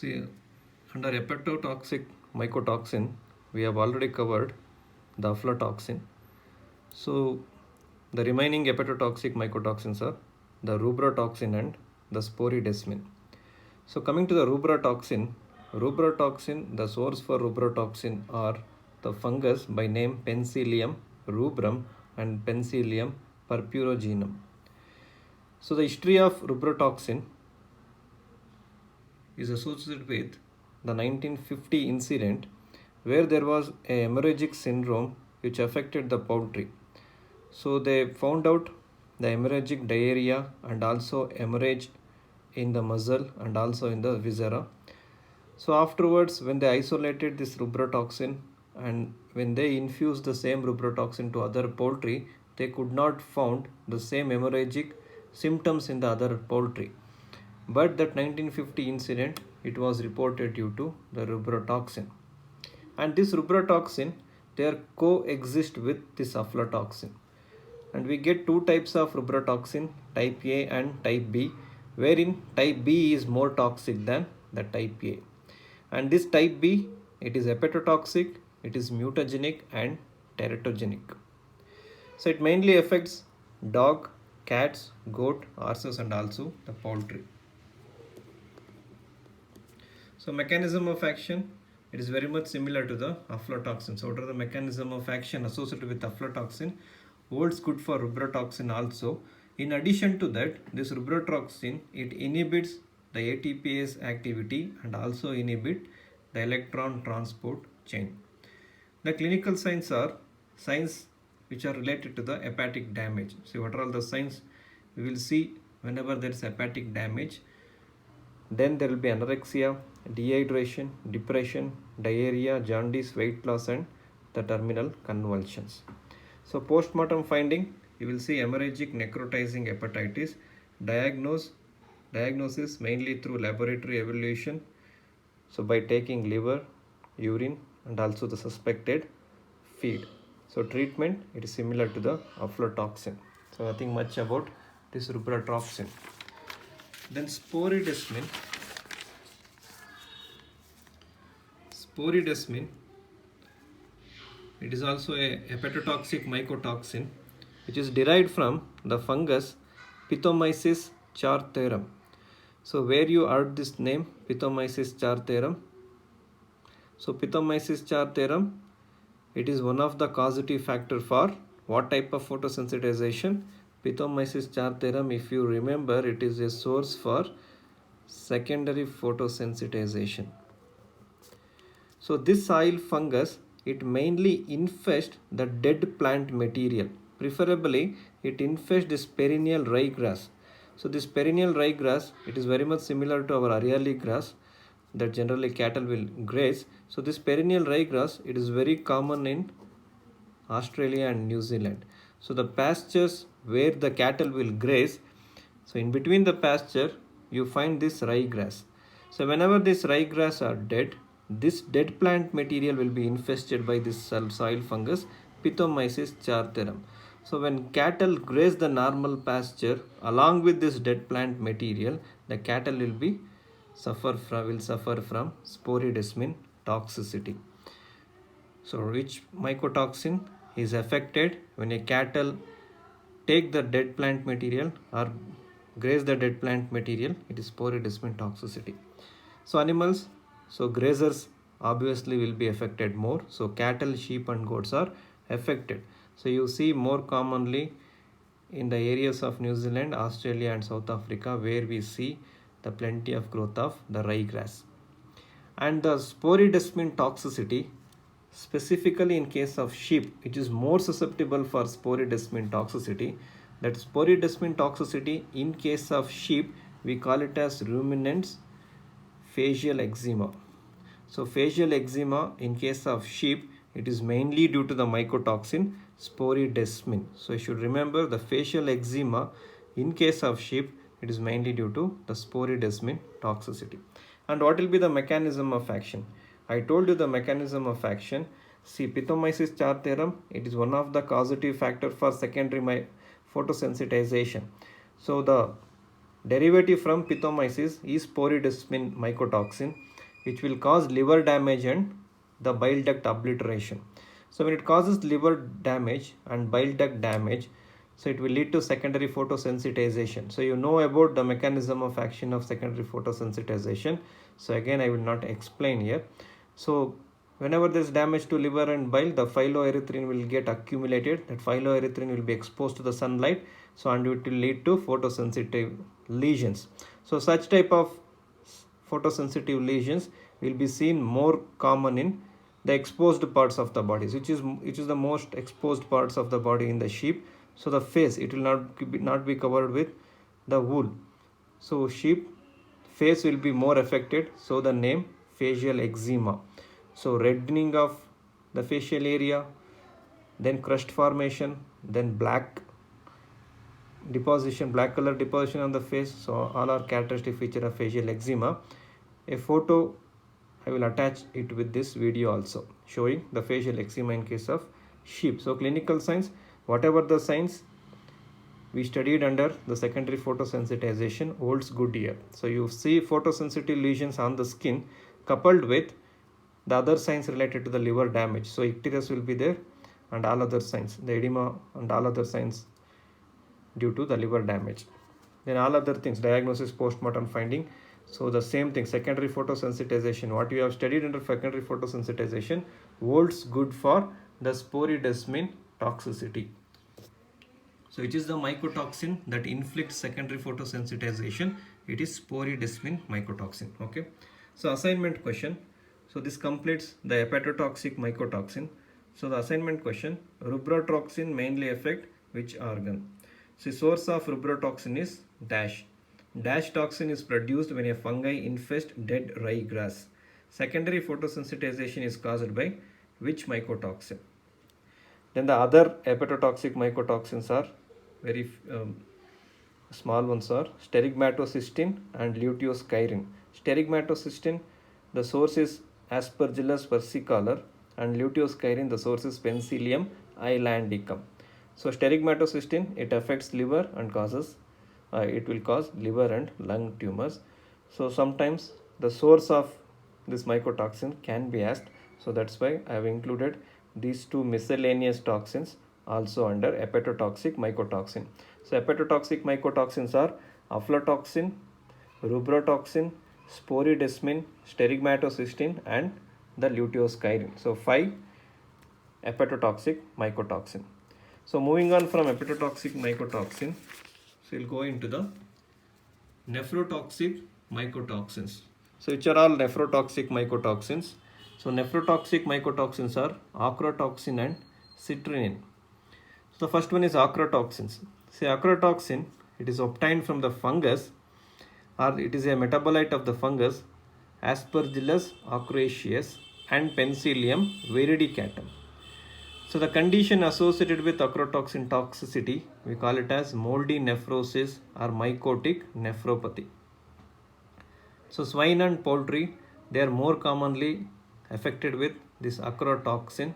See, under hepatotoxic mycotoxin, we have already covered the aflatoxin. So, the remaining hepatotoxic mycotoxins are the rubrotoxin and the sporidesmin. So, coming to the rubrotoxin, the source for rubrotoxin are the fungus by name Penicillium rubrum and Penicillium purpurogenum. So, the history of rubrotoxin is associated with the 1950 incident where there was a hemorrhagic syndrome which affected the poultry. So they found out the hemorrhagic diarrhea and also hemorrhage in the muzzle and also in the viscera. So afterwards, when they isolated this rubrotoxin and when they infused the same rubrotoxin to other poultry, they could not found the same hemorrhagic symptoms in the other poultry. But that 1950 incident, it was reported due to the rubrotoxin. And this rubrotoxin, they coexist with this aflatoxin. And we get two types of rubrotoxin, type A and type B, wherein type B is more toxic than the type A. And this type B, it is hepatotoxic, it is mutagenic and teratogenic. So it mainly affects dog, cats, goat, horses and also the poultry. So mechanism of action, it is very much similar to the aflatoxin. So what are the mechanism of action associated with aflatoxin? Holds good for rubrotoxin also. In addition to that, this rubrotoxin, it inhibits the ATPase activity and also inhibit the electron transport chain. The clinical signs are signs which are related to the hepatic damage. So what are all the signs? We will see whenever there is hepatic damage. Then there will be anorexia, dehydration, depression, diarrhea, jaundice, weight loss and the terminal convulsions. So post-mortem finding, you will see hemorrhagic necrotizing hepatitis. Diagnosis mainly through laboratory evaluation. So by taking liver, urine and also the suspected feed. So treatment, it is similar to the aflatoxin. So nothing much about this rubrotoxin. Then sporidesmin. Sporidesmin, it is also a hepatotoxic mycotoxin which is derived from the fungus Pithomyces chartarum. So where you heard this name Pithomyces chartarum? So Pithomyces chartarum, it is one of the causative factor for what type of photosensitization? Pithomyces chartarum, if you remember, it is a source for secondary photosensitization. So this soil fungus, it mainly infests the dead plant material. Preferably, it infests this perennial ryegrass. So this perennial ryegrass, it is very much similar to our Ariali grass that generally cattle will graze. So this perennial ryegrass, it is very common in Australia and New Zealand. So the pastures where the cattle will graze, so in between the pasture, you find this ryegrass. So whenever these ryegrass are dead, this dead plant material will be infested by this soil fungus Pithomyces chartarum. So when cattle graze the normal pasture along with this dead plant material, the cattle will suffer from sporidesmin toxicity. So which mycotoxin is affected when a cattle take the dead plant material or graze the dead plant material? It is sporidesmin toxicity. So animals, so grazers obviously will be affected more. So cattle, sheep and goats are affected. So you see more commonly in the areas of New Zealand, Australia and South Africa where we see the plenty of growth of the ryegrass. And the sporidesmin toxicity, specifically in case of sheep, which is more susceptible for sporidesmin toxicity. That sporidesmin toxicity in case of sheep, we call it as ruminants facial eczema. So facial eczema in case of sheep, it is mainly due to the mycotoxin sporidesmin. So you should remember the facial eczema in case of sheep, it is mainly due to the sporidesmin toxicity. And what will be the mechanism of action? I told you the mechanism of action. See, Pithomyces chartarum, it is one of the causative factor for secondary photosensitization. So the derivative from Pithomyces is sporidesmin mycotoxin. which will cause liver damage and the bile duct obliteration. So when it causes liver damage and bile duct damage, so it will lead to secondary photosensitization. So you know about the mechanism of action of secondary photosensitization. So again, I will not explain here. So whenever there is damage to liver and bile, the phytoerythrin will get accumulated. That phytoerythrin will be exposed to the sunlight, so and it will lead to photosensitive lesions. So such type of photosensitive lesions will be seen more common in the exposed parts of the body, which is the most exposed parts of the body in the sheep. So the face, it will not be covered with the wool. So sheep face will be more affected, so the name facial eczema. So reddening of the facial area, then crust formation, then black color deposition on the face. So all are characteristic feature of facial eczema. A photo I will attach it with this video also, showing the facial eczema in case of sheep. So clinical signs, whatever the signs we studied under the secondary photosensitization holds good here. So you see photosensitive lesions on the skin coupled with the other signs related to the liver damage. So icterus will be there and all other signs, the edema and all other signs due to the liver damage. Then all other things, diagnosis, postmortem finding. So the same thing, secondary photosensitization, what you have studied under secondary photosensitization holds good for the sporidesmin toxicity. So which is the mycotoxin that inflicts secondary photosensitization? It is sporidesmin mycotoxin. Okay. So assignment question. So this completes the hepatotoxic mycotoxin. So the assignment question, rubrotoxin mainly affect which organ? So source of rubrotoxin is dash. Dash toxin is produced when a fungi infest dead ryegrass. Secondary photosensitization is caused by which mycotoxin? Then the other hepatotoxic mycotoxins are very small ones are sterigmatocystin and luteoschirin. Sterigmatocystin, the source is Aspergillus versicolor, and luteoschirin, the source is Penicillium islandicum. So sterigmatocystin, it affects liver and causes it will cause liver and lung tumors. So sometimes the source of this mycotoxin can be asked. So that's why I have included these two miscellaneous toxins also under hepatotoxic mycotoxin. So hepatotoxic mycotoxins are aflatoxin, rubrotoxin, sporidesmin, sterigmatocystin and the luteoschirin. So 5 hepatotoxic mycotoxin. So moving on from hepatotoxic mycotoxin, so we'll go into the nephrotoxic mycotoxins. So which are all nephrotoxic mycotoxins? So nephrotoxic mycotoxins are acrotoxin and citrinin. So the first one is acrotoxins. Say acrotoxin, it is obtained from the fungus, or it is a metabolite of the fungus Aspergillus acroaceus and Penicillium veridicatum. So the condition associated with acrotoxin toxicity, we call it as moldy nephrosis or mycotic nephropathy. So swine and poultry, they are more commonly affected with this acrotoxin,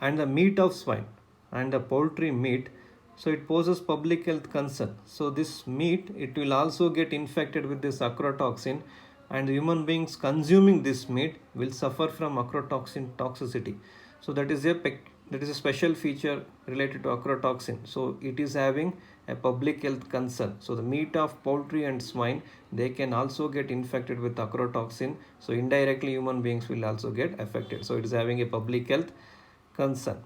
and the meat of swine and the poultry meat, so it poses public health concern. So this meat, it will also get infected with this acrotoxin, and human beings consuming this meat will suffer from acrotoxin toxicity. So that is a special feature related to acrotoxin. So it is having a public health concern. So the meat of poultry and swine, they can also get infected with acrotoxin. So indirectly human beings will also get affected. So it is having a public health concern.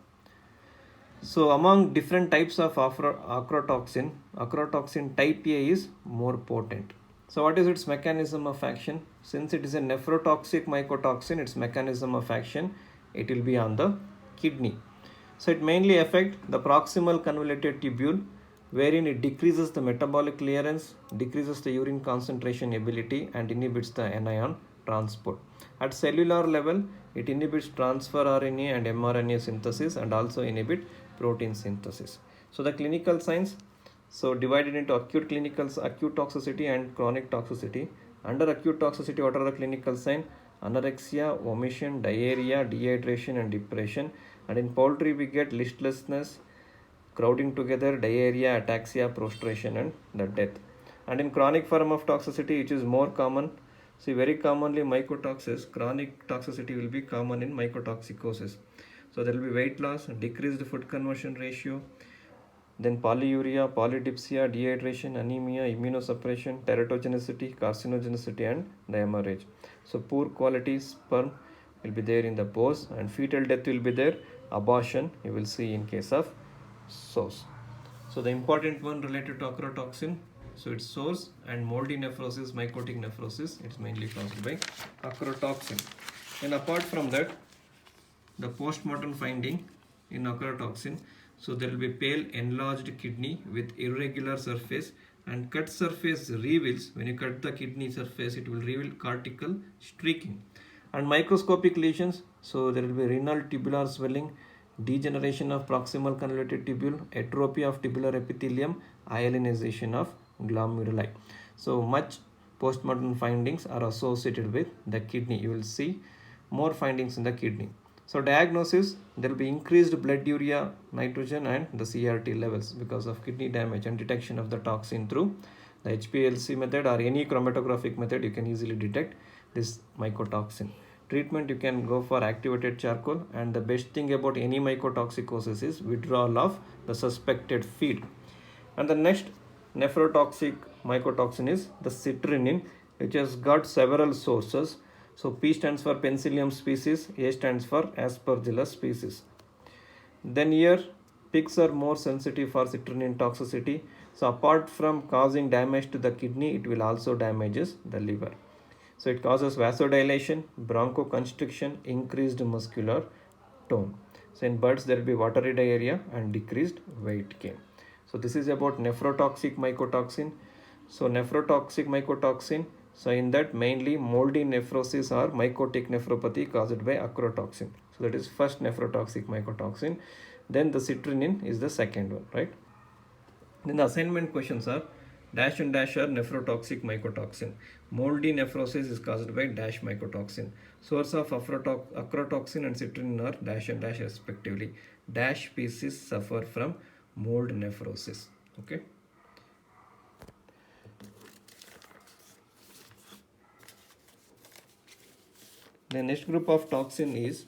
So among different types of acrotoxin, acrotoxin type A is more potent. So what is its mechanism of action? Since it is a nephrotoxic mycotoxin, its mechanism of action, it will be on the kidney. So it mainly affects the proximal convoluted tubule, wherein it decreases the metabolic clearance, decreases the urine concentration ability, and inhibits the anion transport. At cellular level, it inhibits transfer RNA and mRNA synthesis and also inhibit protein synthesis. So the clinical signs, so divided into acute toxicity and chronic toxicity. Under acute toxicity, what are the clinical signs? Anorexia, vomition, diarrhea, dehydration and depression. And in poultry, we get listlessness, crowding together, diarrhea, ataxia, prostration and the death. And in chronic form of toxicity, which is more common, See, very commonly mycotoxins, chronic toxicity will be common in mycotoxicosis. So there will be weight loss, decreased food conversion ratio, then polyuria, polydipsia, dehydration, anemia, immunosuppression, teratogenicity, carcinogenicity, and the hemorrhage. So poor quality sperm will be there in the pores, and fetal death will be there. Abortion you will see in case of source. So the important one related to acrotoxin. So its source and moldy nephrosis, mycotic nephrosis. It's mainly caused by acrotoxin. And apart from that, the post-mortem finding in acrotoxin. So there will be pale enlarged kidney with irregular surface, and cut surface reveals, when you cut the kidney surface, it will reveal cortical streaking. And microscopic lesions, so there will be renal tubular swelling, degeneration of proximal convoluted tubule, atrophy of tubular epithelium, hyalinization of glomeruli. So much postmortem findings are associated with the kidney. You will see more findings in the kidney. So diagnosis, there will be increased blood urea, nitrogen, and the CRT levels because of kidney damage, and detection of the toxin through the HPLC method or any chromatographic method. You can easily detect this mycotoxin. Treatment, you can go for activated charcoal, and the best thing about any mycotoxicosis is withdrawal of the suspected feed. And the next nephrotoxic mycotoxin is the citrinin, which has got several sources. So P stands for Penicillium species, A stands for Aspergillus species. Then here pigs are more sensitive for citrinin toxicity. So apart from causing damage to the kidney, it will also damages the liver. So it causes vasodilation, bronchoconstriction, increased muscular tone. So in birds there will be watery diarrhea and decreased weight gain. So this is about nephrotoxic mycotoxin. So nephrotoxic mycotoxin, so in that mainly moldy nephrosis or mycotic nephropathy caused by acrotoxin. So that is first nephrotoxic mycotoxin. Then the citrinin is the second one, right? Then the assignment questions are dash and dash are nephrotoxic mycotoxin. Moldy nephrosis is caused by dash mycotoxin. Source of acrotoxin and citrinin are dash and dash respectively. Dash species suffer from mold nephrosis. Okay. The next group of toxin is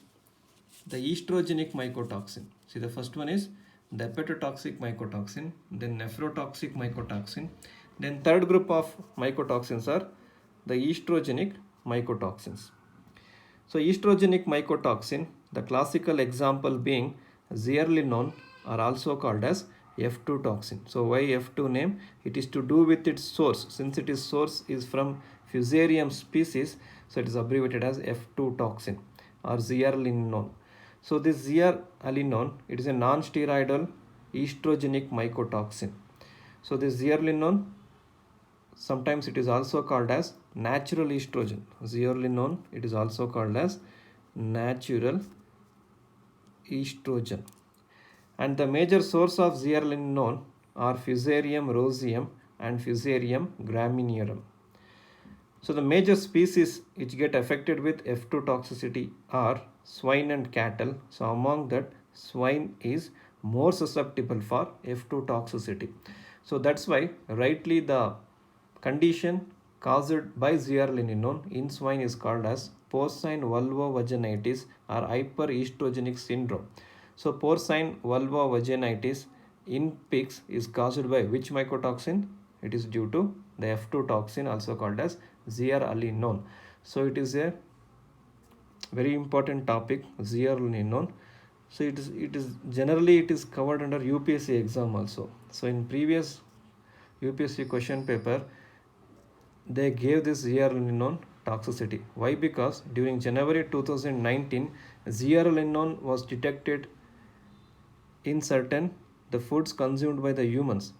the estrogenic mycotoxin. See, the first one is the hepatotoxic mycotoxin, then nephrotoxic mycotoxin. Then third group of mycotoxins are the estrogenic mycotoxins. So estrogenic mycotoxin, the classical example being zearalenone, are also called as F2 toxin. So why F2 name? It is to do with its source. Since its source is from Fusarium species, so it is abbreviated as F2 toxin or zearalenone. So this zearalenone, it is a non-steroidal estrogenic mycotoxin. So this zearalenone, sometimes it is also called as natural estrogen. Zearalenone, it is also called as natural estrogen. And the major source of zearalenone are Fusarium roseum and Fusarium graminearum. So the major species which get affected with F2 toxicity are swine and cattle. So among that, swine is more susceptible for F2 toxicity. So that's why rightly the condition caused by zearalenone in swine is called as porcine vulvovaginitis or hyperestrogenic syndrome. So porcine vulvovaginitis in pigs is caused by which mycotoxin? It is due to the F2 toxin, also called as zearalenone. So it is a very important topic, zearalenone. So it is generally it is covered under UPSC exam also. So in previous UPSC question paper, they gave this zearalenone toxicity. Why? Because during January 2019, zearalenone was detected in certain the foods consumed by the humans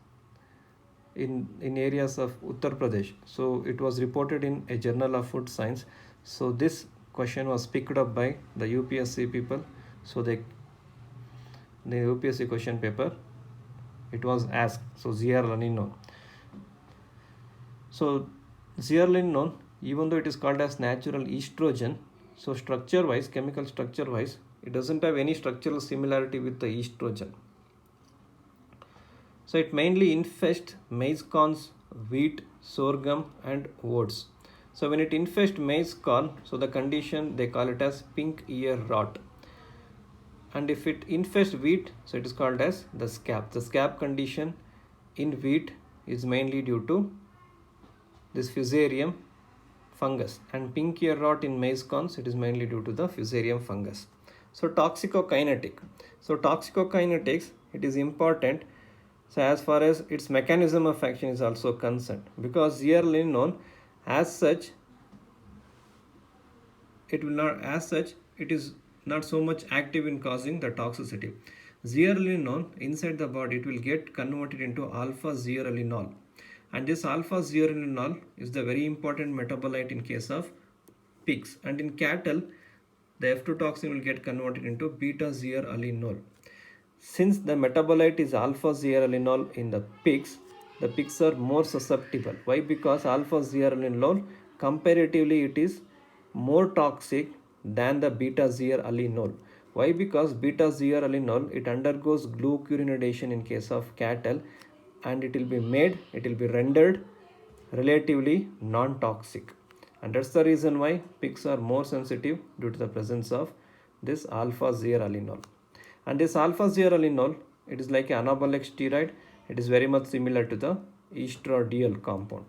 in areas of Uttar Pradesh. So it was reported in a journal of food science. So this question was picked up by the UPSC people. So the UPSC question paper, it was asked. So zearalenone. So zearalenone, even though it is called as natural estrogen, so structure wise, chemical structure wise, it doesn't have any structural similarity with the estrogen. So it mainly infests maize corns, wheat, sorghum, and oats. So when it infests maize corn, so the condition they call it as pink ear rot. And if it infests wheat, so it is called as the scab. The scab condition in wheat is mainly due to this fusarium fungus, and pink ear rot in maize corns, it is mainly due to the fusarium fungus. So toxicokinetic. So toxicokinetics, it is important. So as far as its mechanism of action is also concerned, because zearalenone as such, it is not so much active in causing the toxicity. Zearalenone inside the body, it will get converted into alpha zearalenol, and this alpha zearalenol is the very important metabolite in case of pigs, and in cattle the F2 toxin will get converted into beta zearalenol. Since the metabolite is alpha zearalenol in the pigs are more susceptible. Why? Because alpha zearalenol comparatively it is more toxic than the beta zearalenol. Why? Because beta zearalenol, it undergoes glucuronidation in case of cattle, and it will be rendered relatively non-toxic, and that's the reason why pigs are more sensitive due to the presence of this alpha zearalenol. And this alpha zearalenol, it is like an anabolic steroid. It is very much similar to the estradiol compound.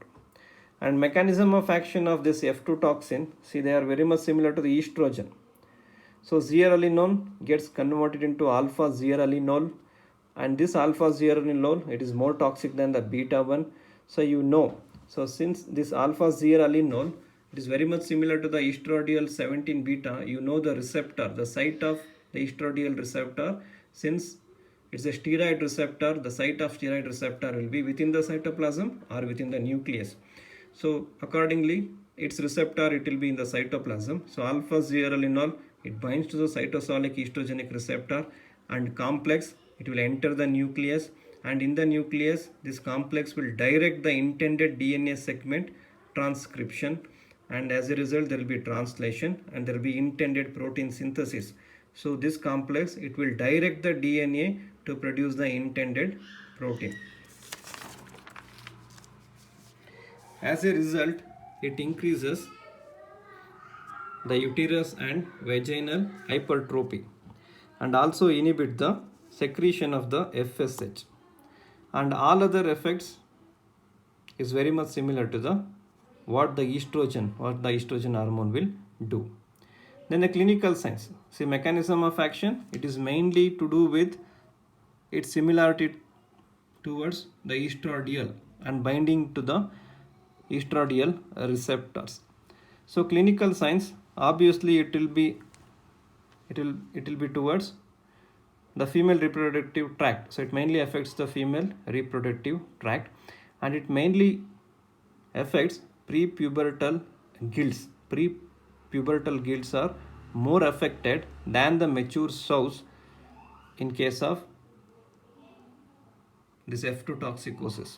And mechanism of action of this F2 toxin, see, they are very much similar to the estrogen. So zearalenone gets converted into alpha zearalenol, and this alpha zearalenol, it is more toxic than the beta one. So since this alpha zearalenol, it is very much similar to the estradiol 17 beta, the receptor, the site of the estradiol receptor, since it's a steroid receptor, the site of steroid receptor will be within the cytoplasm or within the nucleus. So accordingly, its receptor, it will be in the cytoplasm. So alpha zearalenol, it binds to the cytosolic estrogenic receptor, and complex, it will enter the nucleus, and in the nucleus this complex will direct the intended DNA segment transcription, and as a result there will be translation and there will be intended protein synthesis. So this complex, it will direct the DNA to produce the intended protein. As a result, it increases the uterus and vaginal hypertrophy, and also inhibit the secretion of the FSH, and all other effects is very much similar to what the estrogen hormone will do. Then the clinical signs. See, mechanism of action, it is mainly to do with its similarity towards the estradiol and binding to the estradiol receptors. So clinical signs, obviously it will be towards the female reproductive tract. So it mainly affects the female reproductive tract, and it mainly affects prepubertal gills. Prepubertal gills are more affected than the mature sows in case of this F2 toxicosis.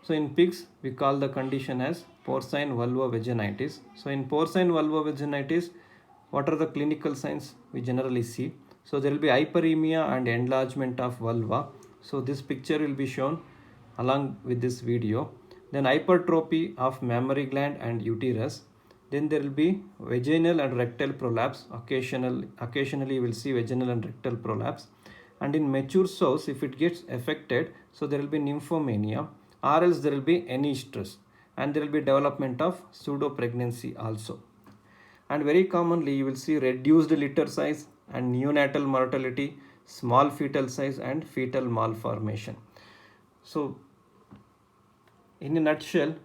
So in pigs, we call the condition as porcine vulvovaginitis. So in porcine vulvovaginitis, what are the clinical signs we generally see? So there will be hyperemia and enlargement of vulva. So this picture will be shown along with this video. Then hypertrophy of mammary gland and uterus. Then there will be vaginal and rectal prolapse. Occasionally you will see vaginal and rectal prolapse. And in mature sows, if it gets affected, so there will be nymphomania, or else there will be anestrus, and there will be development of pseudo pregnancy also. And very commonly you will see reduced litter size and neonatal mortality, small fetal size, and fetal malformation. So in a nutshell,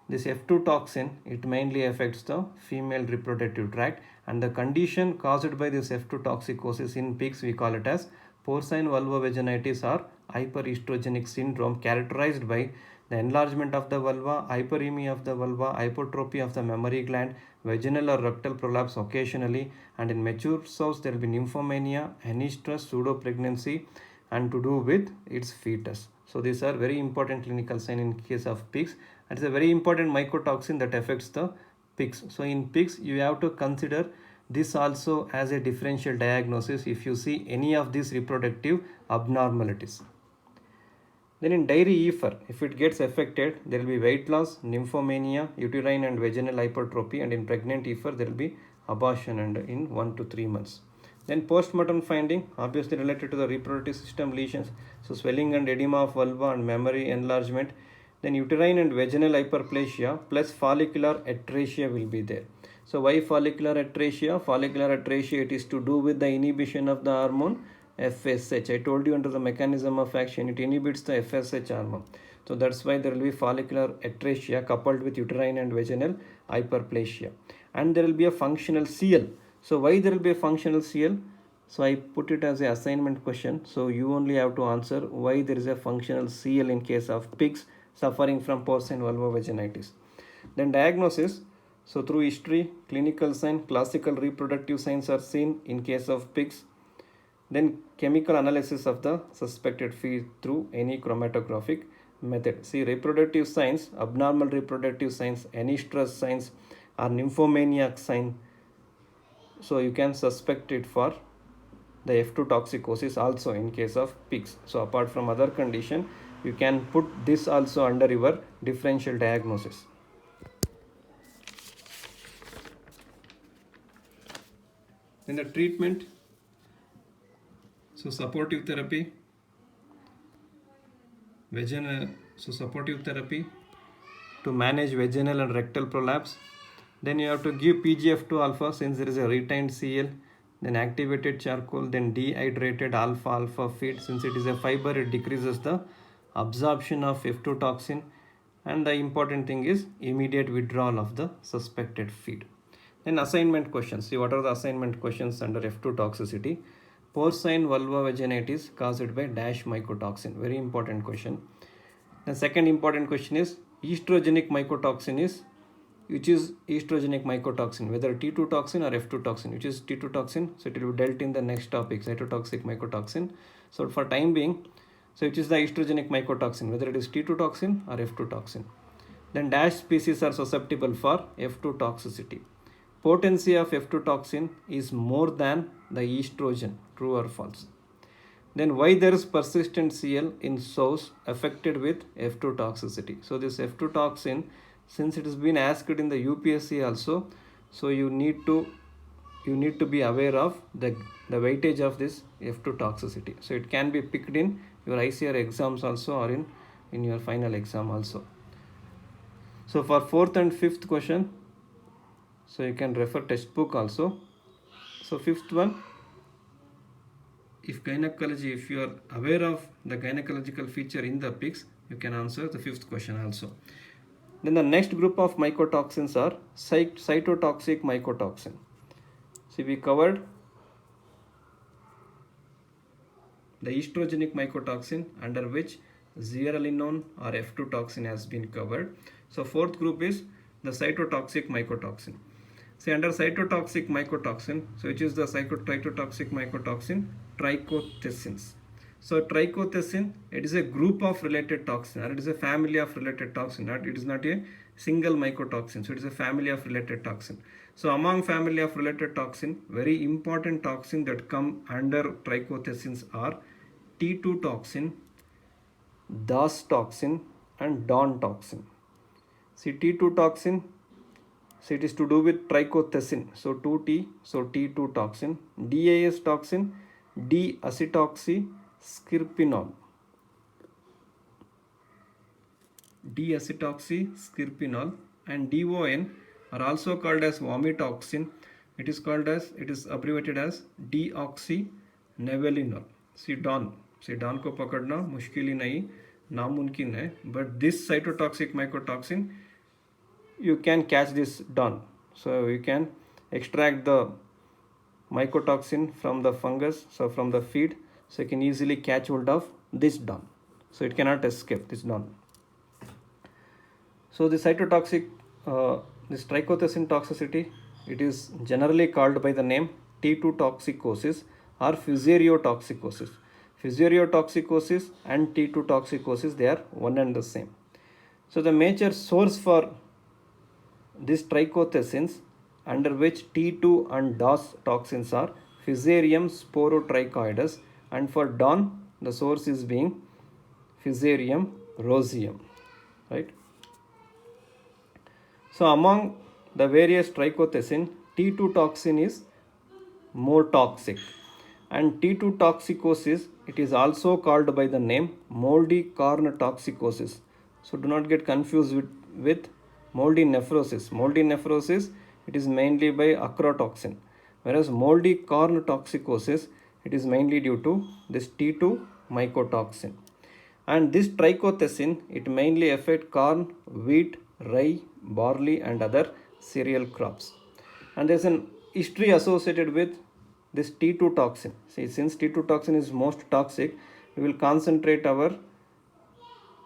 this F2 toxin, it mainly affects the female reproductive tract, and the condition caused by this F2 toxicosis in pigs, we call it as porcine vulvovaginitis or hyperestrogenic syndrome, characterized by the enlargement of the vulva, hyperemia of the vulva, hypertrophy of the mammary gland, vaginal or rectal prolapse occasionally, and in mature sows there will be nymphomania, anestrus, pseudo-pregnancy, and to do with its fetus. So these are very important clinical signs in case of pigs. It's a very important mycotoxin that affects the pigs. So in pigs, you have to consider this also as a differential diagnosis if you see any of these reproductive abnormalities. Then in dairy heifer, if it gets affected, there will be weight loss, nymphomania, uterine and vaginal hypertrophy, and in pregnant heifer, there will be abortion and in 1 to 3 months. Then postmortem finding, obviously related to the reproductive system lesions, so swelling and edema of vulva and mammary enlargement. Then uterine and vaginal hyperplasia plus follicular atresia will be there. So why follicular atresia? Follicular atresia, it is to do with the inhibition of the hormone FSH. I told you under the mechanism of action, it inhibits the FSH hormone. So that's why there will be follicular atresia coupled with uterine and vaginal hyperplasia. And there will be a functional CL. So why there will be a functional CL? So I put it as an assignment question. So you only have to answer why there is a functional CL in case of pigs suffering from porcine vulvovaginitis. Then diagnosis. So through history, clinical sign, classical reproductive signs are seen in case of pigs. Then chemical analysis of the suspected feed through any chromatographic method. See, reproductive signs, abnormal reproductive signs, any stress signs or nymphomaniac sign. So you can suspect it for the F2 toxicosis also in case of pigs. So apart from other condition, you can put this also under your differential diagnosis. In the treatment, so supportive therapy, supportive therapy to manage vaginal and rectal prolapse. Then you have to give PGF2 alpha since there is a retained CL. Then activated charcoal, then dehydrated alpha feed. Since it is a fiber, it decreases the absorption of F2 toxin. And the important thing is immediate withdrawal of the suspected feed. Then assignment questions. See, what are the assignment questions under F2 toxicity? Porcine vulvovaginitis caused by dash mycotoxin. Very important question. The second important question is estrogenic mycotoxin is, which is estrogenic mycotoxin, whether T2 toxin or F2 toxin, which is T2 toxin. So it will be dealt in the next topic, cytotoxic mycotoxin. So for time being, so which is the estrogenic mycotoxin, whether it is T2 toxin or F2 toxin. Then dash species are susceptible for F2 toxicity. Potency of F2 toxin is more than the estrogen, true or false. Then why there is persistent CL in sows affected with F2 toxicity. So this F2 toxin, since it has been asked in the UPSC also, so you need to be aware of the weightage of this F2 toxicity. So it can be picked in your ICR exams also or in your final exam also. So for 4th and 5th question, so you can refer textbook also. So 5th one, if gynecology, if you are aware of the gynecological feature in the pigs, you can answer the 5th question also. Then the next group of mycotoxins are cytotoxic mycotoxin. See, we covered the estrogenic mycotoxin, under which zearalenone or F2 toxin has been covered. So 4th group is the cytotoxic mycotoxin. See, under cytotoxic mycotoxin, so which is the cytotoxic mycotoxin? Trichothecins. So trichothecin, it is a group of related toxin, or it is a family of related toxin. It is not a single mycotoxin. So it is a family of related toxin. So among family of related toxin, very important toxin that come under trichothecins are T2 toxin, DAS toxin, and DON toxin. See, T2 toxin, so it is to do with trichothecin. So 2T, so T2 toxin. DAS toxin, D-acetoxyskirpinol. D-acetoxyskirpinol, and DON are also called as vomitoxin. It is abbreviated as deoxynivalenol. See, DON. See, DON को पकड़ना मुश्किल ही नहीं, नामुमकिन है. But this cytotoxic mycotoxin, you can catch this DON. So you can extract the mycotoxin from the fungus, so from the feed, so you can easily catch hold of this DON. So it cannot escape this DON. So the cytotoxic, this trichothecin toxicity, it is generally called by the name T2 toxicosis or fusareotoxicosis. Fusareotoxicosis and T2 toxicosis, they are one and the same. So the major source for these trichothecins, under which T2 and DOS toxins are Fusarium sporotrichoides, and for DON the source is being Fusarium roseum, right? So among the various trichothiocin, T2 toxin is more toxic, and T2 toxicosis, it is also called by the name moldy corn toxicosis. So do not get confused with moldy nephrosis. Moldy nephrosis, it is mainly by acrotoxin, whereas moldy corn toxicosis, it is mainly due to this T2 mycotoxin. And this trichothiocin, it mainly affect corn, wheat, rye, barley and other cereal crops. And there's an history associated with this T2 toxin. See, since T2 toxin is most toxic, we will concentrate our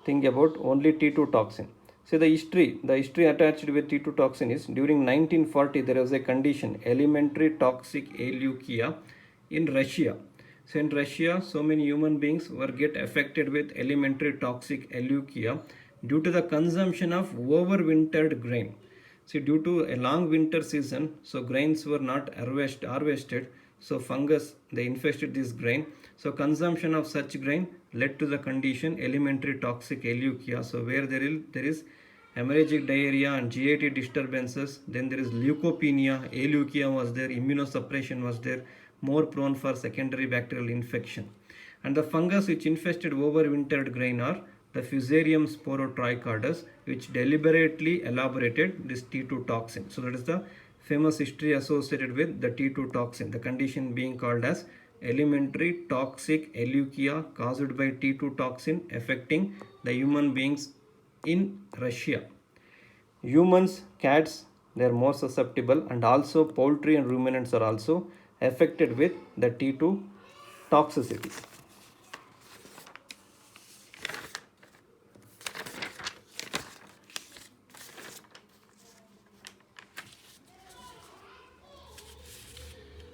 thing about only T2 toxin. See, the history attached with T2 toxin is during 1940 there was a condition, elementary toxic aleukia in Russia. So in Russia, so many human beings were get affected with elementary toxic aleukia due to the consumption of overwintered grain. See, due to a long winter season, so grains were not harvested, so fungus, they infested this grain. So consumption of such grain led to the condition elementary toxic aleukia. So where there is hemorrhagic diarrhea and GIT disturbances, then there is leukopenia, aleukia was there, immunosuppression was there, more prone for secondary bacterial infection. And the fungus which infested overwintered grain are the Fusarium sporotrichardus, which deliberately elaborated this T2 toxin. So that is the famous history associated with the T2 toxin, the condition being called as elementary toxic aleukia caused by T2 toxin affecting the human beings in Russia. Humans, cats, they are more susceptible, and also poultry and ruminants are also affected with the T2 toxicity.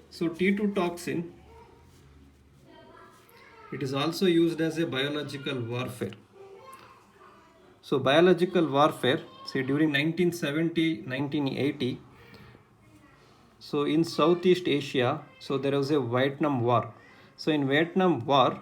So T2 toxin, it is also used as a biological warfare. So biological warfare, say during 1970, 1980, so in Southeast Asia, so there was a Vietnam War. So in Vietnam War,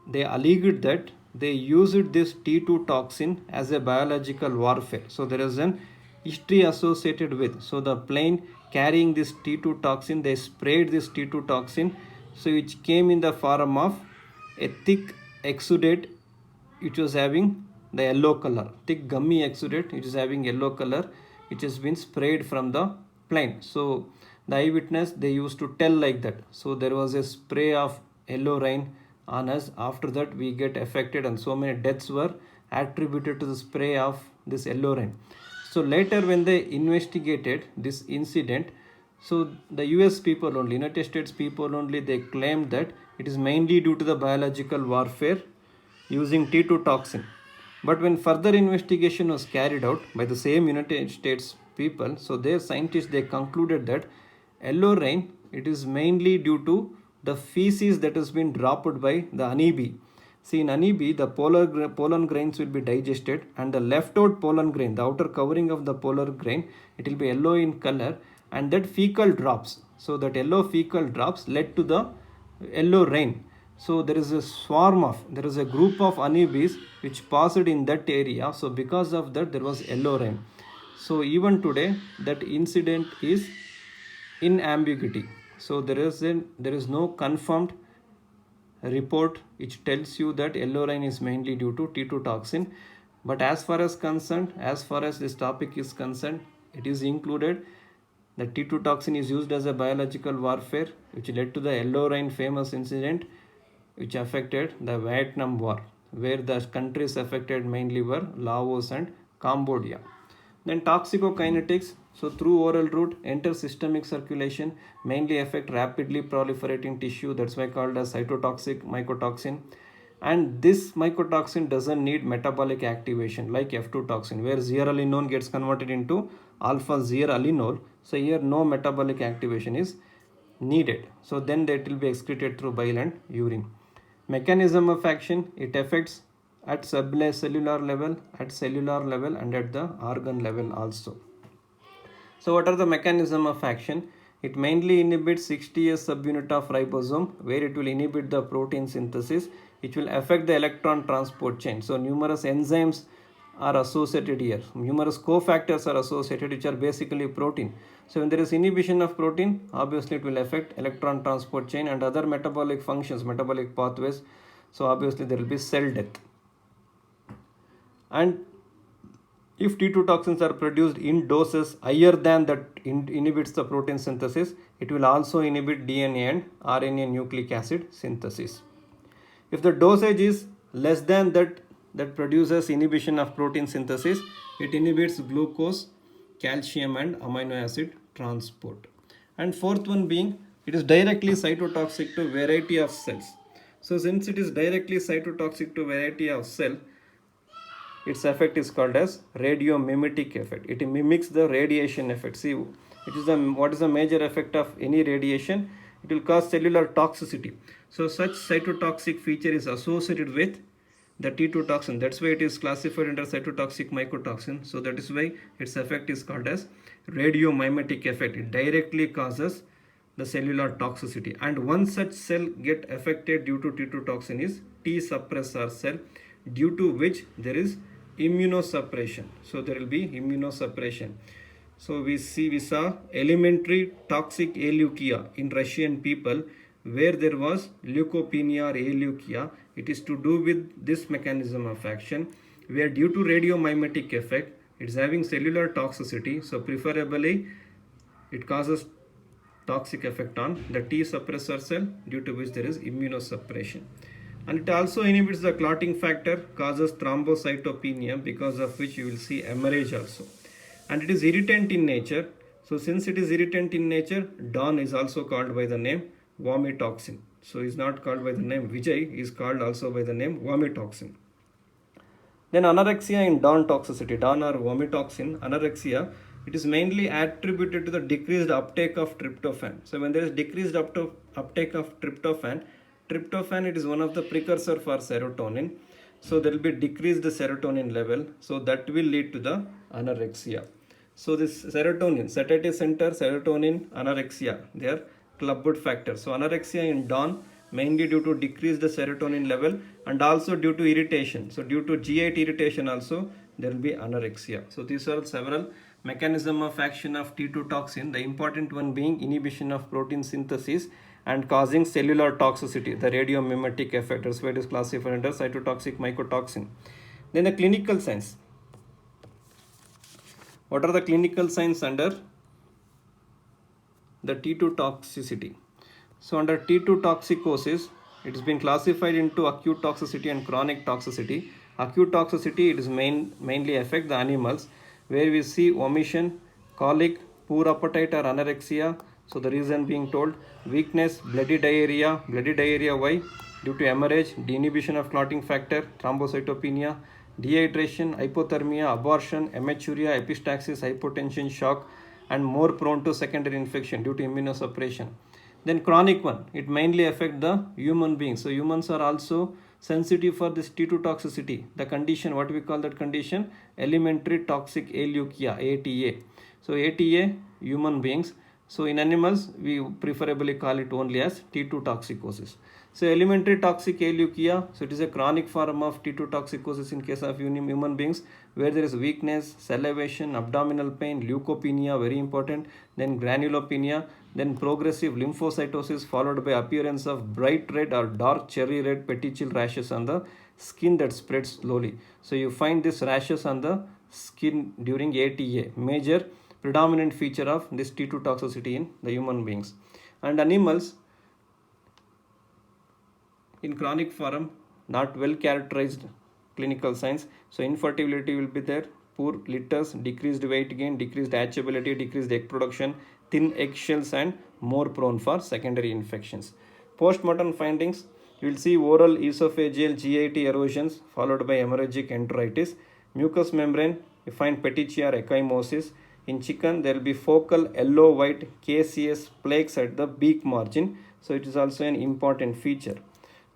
they alleged that they used this T2 toxin as a biological warfare. So there is an history associated with. So the plane carrying this T2 toxin, they sprayed this T2 toxin, so which came in the form of a thick exudate which was having the yellow color, thick gummy exudate which is having yellow color, which has been sprayed from the plane. So the eyewitness, they used to tell like that. So there was a spray of yellow rain on us. After that we get affected, and so many deaths were attributed to the spray of this yellow rain. So later when they investigated this incident, so the US people only, United States people only, they claimed that it is mainly due to the biological warfare using T2 toxin. But when further investigation was carried out by the same United States people, so their scientists, they concluded that yellow rain, it is mainly due to the feces that has been dropped by the honeybee. See, in honeybee, the pollen grains will be digested, and the left out pollen grain, the outer covering of the pollen grain, it will be yellow in color, and that fecal drops. So that yellow fecal drops led to the yellow rain. So there is a group of honeybees which passed in that area. So because of that, there was yellow rain. So even today, that incident is in ambiguity. So there is no confirmed report which tells you that yellow rain is mainly due to T2 toxin. But as far as this topic is concerned, it is included. The T2 toxin is used as a biological warfare, which led to the yellow rain famous incident, which affected the Vietnam War, where the countries affected mainly were Laos and Cambodia. Then toxicokinetics, so through oral route, enter systemic circulation, mainly affect rapidly proliferating tissue, that's why called as cytotoxic mycotoxin. And this mycotoxin doesn't need metabolic activation like F2 toxin, where zearalenone gets converted into alpha zearalenol. So here no metabolic activation is needed. So then that will be excreted through bile and urine. Mechanism of action, it affects at subcellular level, at cellular level, and at the organ level also. So what are the mechanism of action? It mainly inhibits 60S subunit of ribosome, where it will inhibit the protein synthesis, which will affect the electron transport chain. So numerous enzymes are associated here. Numerous cofactors are associated, which are basically protein. So when there is inhibition of protein, obviously it will affect electron transport chain and other metabolic functions, metabolic pathways. So obviously there will be cell death. And if T2 toxins are produced in doses higher than that inhibits the protein synthesis, it will also inhibit DNA and RNA nucleic acid synthesis. If the dosage is less than that produces inhibition of protein synthesis, it inhibits glucose, calcium and amino acid transport. And fourth one being, it is directly cytotoxic to variety of cells. So since it is directly cytotoxic to variety of cell, its effect is called as radiomimetic effect. It mimics the radiation effect. See, what is the major effect of any radiation? It will cause cellular toxicity. So such cytotoxic feature is associated with the T2 toxin. That's why it is classified under cytotoxic mycotoxin. So that is why its effect is called as radiomimetic effect. It directly causes the cellular toxicity. And one such cell get affected due to T2 toxin is T suppressor cell, due to which there is immunosuppression. So there will be immunosuppression. So we saw elementary toxic aleukia in Russian people where there was leukopenia or aleukia. It is to do with this mechanism of action, where due to radiomimetic effect, it is having cellular toxicity. So preferably it causes toxic effect on the T suppressor cell, due to which there is immunosuppression. And it also inhibits the clotting factor, causes thrombocytopenia, because of which you will see hemorrhage also. And it is irritant in nature. So since it is irritant in nature, DON is also called by the name vomitoxin. So is not called by the name Vijay, is called also by the name vomitoxin. Then anorexia in DON toxicity, DON or vomitoxin, anorexia, it is mainly attributed to the decreased uptake of tryptophan. So when there is decreased uptake of tryptophan, it is one of the precursor for serotonin. So there will be decreased serotonin level. So that will lead to the anorexia. So this serotonin, satiety center, serotonin, anorexia, they are clubbed factors. So anorexia in DON mainly due to decreased serotonin level and also due to irritation. So due to G8 irritation also there will be anorexia. So these are several mechanism of action of T2 toxin. The important one being inhibition of protein synthesis and causing cellular toxicity, the radiomimetic effect. That's why it is classified under cytotoxic mycotoxin. Then the clinical signs. What are the clinical signs under the T2 toxicity? So under T2 toxicosis, it has been classified into acute toxicity and chronic toxicity. Acute toxicity, it is mainly affect the animals, where we see vomition, colic, poor appetite or anorexia. So the reason being told, weakness, bloody diarrhea why? Due to hemorrhage, inhibition of clotting factor, thrombocytopenia, dehydration, hypothermia, abortion, hematuria, epistaxis, hypotension, shock, and more prone to secondary infection due to immunosuppression. Then chronic one, it mainly affect the human beings. So humans are also sensitive for this T2 toxicity. The condition, what we call that condition? Elementary toxic aleukia, ATA. So ATA, human beings. So in animals, we preferably call it only as T2 toxicosis. So elementary toxic aleukia, so it is a chronic form of T2 toxicosis in case of human beings, where there is weakness, salivation, abdominal pain, leukopenia, very important, then granulopenia, then progressive lymphocytosis followed by appearance of bright red or dark cherry red petechial rashes on the skin that spreads slowly. So you find this rashes on the skin during ATA, major predominant feature of this T2 toxicity in the human beings. And animals, in chronic form, not well characterized clinical signs. So infertility will be there, poor litters, decreased weight gain, decreased hatchability, decreased egg production, thin eggshells, and more prone for secondary infections. Postmortem findings, you will see oral esophageal GIT erosions followed by hemorrhagic enteritis. Mucous membrane, you find petechiae ecchymosis. In chicken, there will be focal yellow-white caseous plaques at the beak margin. So it is also an important feature.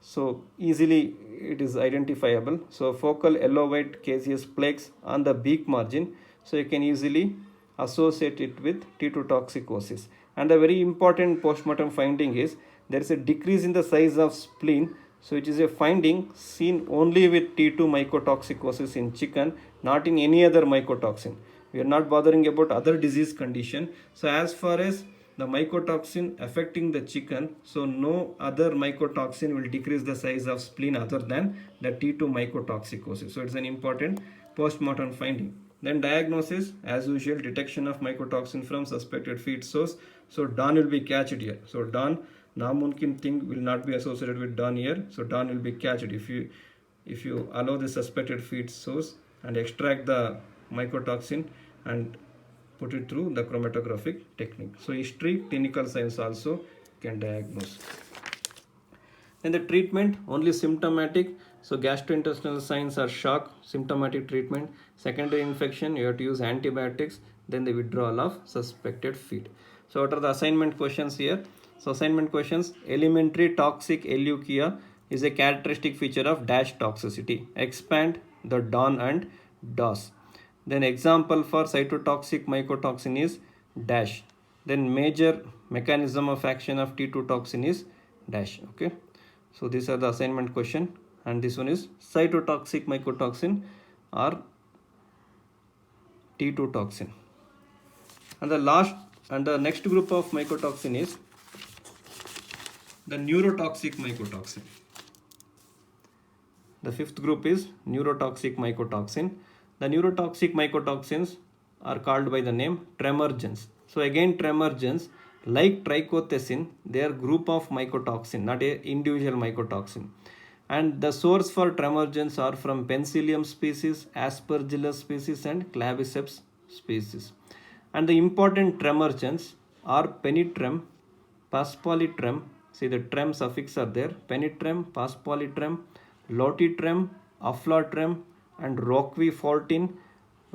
So easily it is identifiable. So focal yellow-white caseous plaques on the beak margin. So you can easily associate it with T2 toxicosis. And the very important postmortem finding is there is a decrease in the size of spleen. So it is a finding seen only with T2 mycotoxicosis in chicken, not in any other mycotoxin. We are not bothering about other disease condition. So as far as the mycotoxin affecting the chicken, so no other mycotoxin will decrease the size of spleen other than the T2 mycotoxicosis. So it's an important post-mortem finding. Then diagnosis, as usual, detection of mycotoxin from suspected feed source. So DON will be catched here. So DON, namumkin thing will not be associated with DON here. So DON will be catched if you allow the suspected feed source and extract the mycotoxin and put it through the chromatographic technique. So history, clinical signs also can diagnose. Then the treatment, only symptomatic. So gastrointestinal signs are shock, symptomatic treatment. Secondary infection, you have to use antibiotics. Then the withdrawal of suspected feed. So what are the assignment questions here? So assignment questions, elementary toxic eleukia is a characteristic feature of dash toxicity. Expand the DON and DOS. Then example for cytotoxic mycotoxin is dash. Then major mechanism of action of T2 toxin is dash. Okay. So these are the assignment question, and this one is cytotoxic mycotoxin or T2 toxin. And the next group of mycotoxin is the neurotoxic mycotoxin. The fifth group is neurotoxic mycotoxin. The neurotoxic mycotoxins are called by the name tremergens. So again, tremergens, like trichothecin, they are group of mycotoxin, not a individual mycotoxin. And the source for tremergens are from Penicillium species, Aspergillus species, and Claviceps species. And the important tremergens are penitrem, paspolitrem. See, the trem suffix are there. Penitrem, paspolitrem, lotitrem, aflatrem, and roquefortin,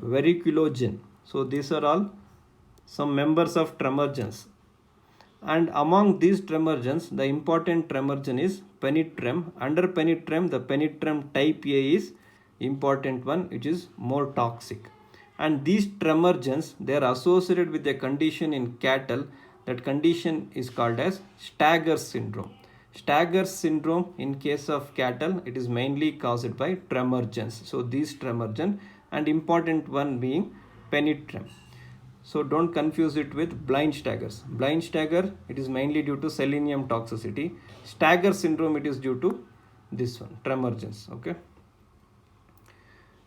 vericulogen. So these are all some members of tremergens. And among these tremergens, the important tremergen is penitrem. Under penitrem, the penitrem type A is important one, which is more toxic. And these tremergens, they are associated with a condition in cattle. That condition is called as Stagger's syndrome. Stagger's syndrome in case of cattle, it is mainly caused by tremergens. So these tremergen, and important one being penitrem. So don't confuse it with blind staggers. Blind stagger, it is mainly due to selenium toxicity. Stagger syndrome, it is due to this one, tremergens. Okay.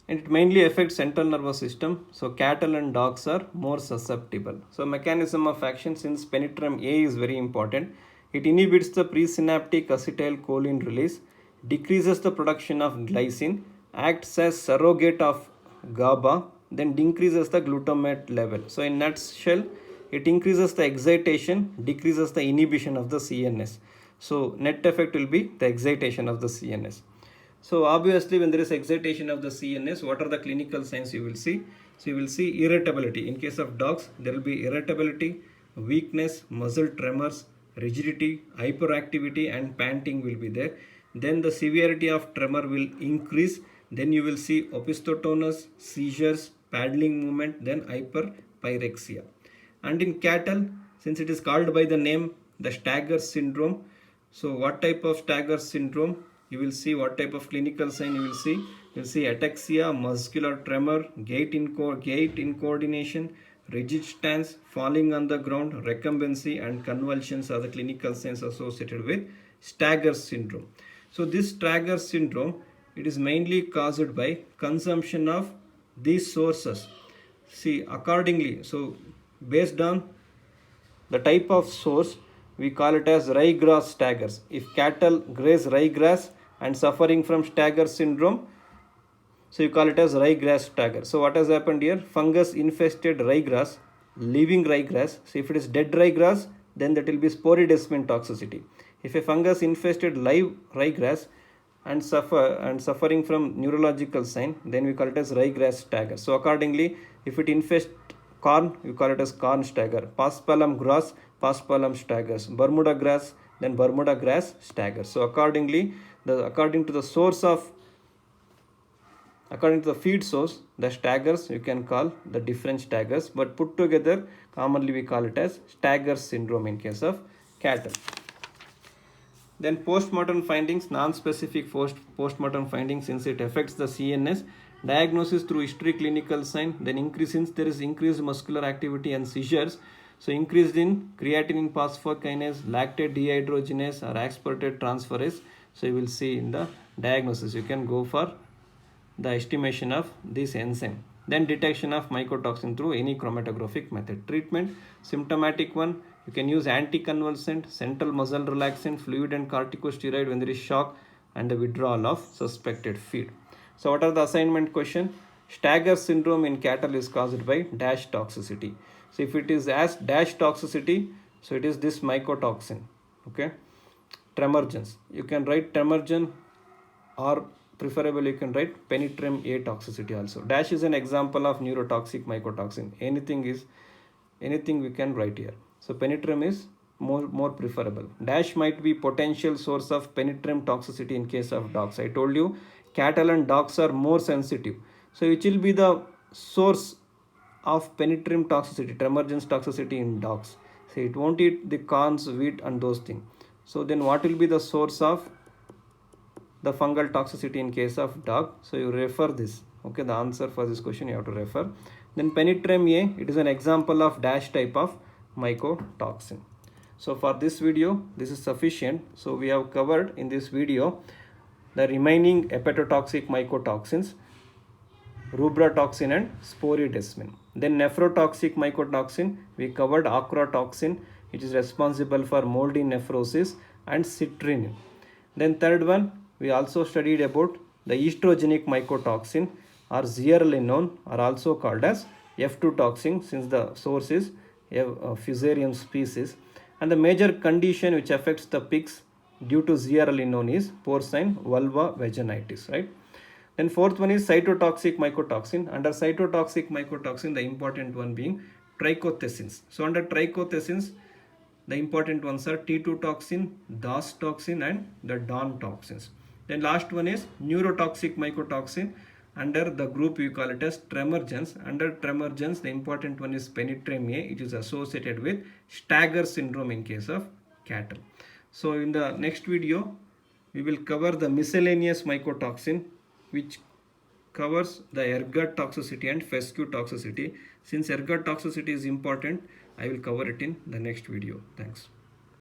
And it mainly affects central nervous system. So cattle and dogs are more susceptible. So mechanism of action, since penitrem A is very important, it inhibits the presynaptic acetylcholine release, decreases the production of glycine, acts as surrogate of GABA, then increases the glutamate level. So in nutshell, it increases the excitation, decreases the inhibition of the CNS. So net effect will be the excitation of the CNS. So obviously when there is excitation of the CNS, what are the clinical signs you will see? So you will see irritability. In case of dogs, there will be irritability, weakness, muscle tremors, rigidity, hyperactivity, and panting will be there. Then the severity of tremor will increase. Then you will see opisthotonus, seizures, paddling movement, then hyperpyrexia. And in cattle, since it is called by the name the Stagger's syndrome, so what type of Stagger's syndrome? You will see what type of clinical sign you will see. You will see ataxia, muscular tremor, gait incoordination, rigid stance, falling on the ground, recumbency, and convulsions are the clinical signs associated with Stagger's syndrome. So this Stagger's syndrome, it is mainly caused by consumption of these sources. See, accordingly, so based on the type of source, we call it as ryegrass staggers. If cattle graze ryegrass and suffering from Stagger's syndrome, so you call it as ryegrass stagger. So what has happened here? Fungus infested ryegrass, living ryegrass. So if it is dead ryegrass, then that will be sporidesmin toxicity. If a fungus infested live ryegrass and suffering from neurological sign, then we call it as ryegrass stagger. So accordingly, if it infests corn, you call it as corn stagger. Paspalum grass, paspalum staggers. Bermuda grass, then Bermuda grass staggers. So accordingly, according to the feed source, the staggers you can call the different staggers, but put together commonly we call it as Stagger's syndrome in case of cattle. Then post-mortem findings, non-specific post-mortem findings since it affects the CNS. Diagnosis through history, clinical sign. Then increase, since there is increased muscular activity and seizures. So increased in creatinine phosphokinase, lactate dehydrogenase or aspartate transferase. So you will see in the diagnosis. You can go for the estimation of this enzyme. Then detection of mycotoxin through any chromatographic method. Treatment, symptomatic one, you can use anticonvulsant, central muscle relaxant, fluid and corticosteroid when there is shock and the withdrawal of suspected feed. So what are the assignment question? Stagger syndrome in cattle is caused by dash toxicity. So if it is as dash toxicity, so it is this mycotoxin. Okay. Tremergens. You can write tremergen or preferably you can write penitram A toxicity also. Dash is an example of neurotoxic mycotoxin. Anything we can write here. So penitram is more preferable. Dash might be potential source of penitram toxicity in case of dogs. I told you cattle and dogs are more sensitive. So which will be the source of penitram toxicity, tremergens toxicity in dogs? So it won't eat the corns, wheat and those things. So then what will be the source of the fungal toxicity in case of dog? So you refer this. Okay, the answer for this question you have to refer. Then penitram A, it is an example of dash type of mycotoxin. So for this video, this is sufficient. So we have covered in this video the remaining hepatotoxic mycotoxins, rubratoxin and sporidesmin. Then nephrotoxic mycotoxin, we covered acrotoxin, which is responsible for moldy nephrosis, and citrinin. Then third one, we also studied about the estrogenic mycotoxin or zearalenone, are also called as F2 toxin since the source is a fusarium species. And the major condition which affects the pigs due to zearalenone is porcine vulva vaginitis, right? Then fourth one is cytotoxic mycotoxin. Under cytotoxic mycotoxin, the important one being trichothecins. So under trichothecins, the important ones are T2 toxin, DOS toxin and the DON toxins. Then last one is neurotoxic mycotoxin. Under the group we call it as tremergens. Under tremergens, the important one is penitram A. It is associated with Stagger syndrome in case of cattle. So in the next video, we will cover the miscellaneous mycotoxin, which covers the ergot toxicity and fescue toxicity. Since ergot toxicity is important, I will cover it in the next video. Thanks.